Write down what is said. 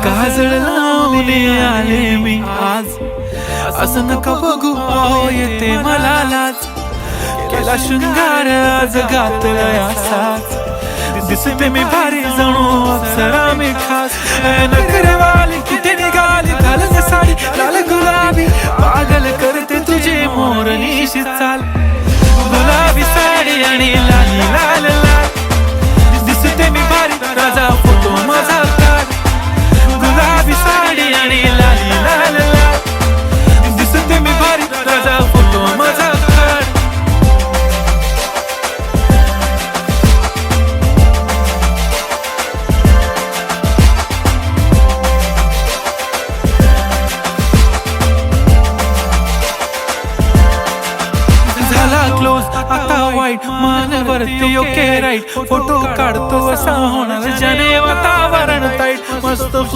काजळ लावून आले मी आज, असं नका बघू येते मला लाज. केला शृंगार आज घातलाय असाच, दिसते मी भारी जणू अप्सरा मी खास. नखरेवाली किती निघाली घालते साडी लाल गुलाबी, पागल करते तुझी मोरणीशी चाल. गुलाबी साडी आणि लाली लाल लाल, दिसते मी भारी राजा फोटो माझा काढ. गुलाबी साडी आणि लाली लाल लाल, दिसते मी भारी राजा फोटो माझा काढ. झाला क्लोज आता वाईट, मानवरती ओके राईट, फोटो काढतो असा होणार ज्याने वातावरण ताईट. मस्त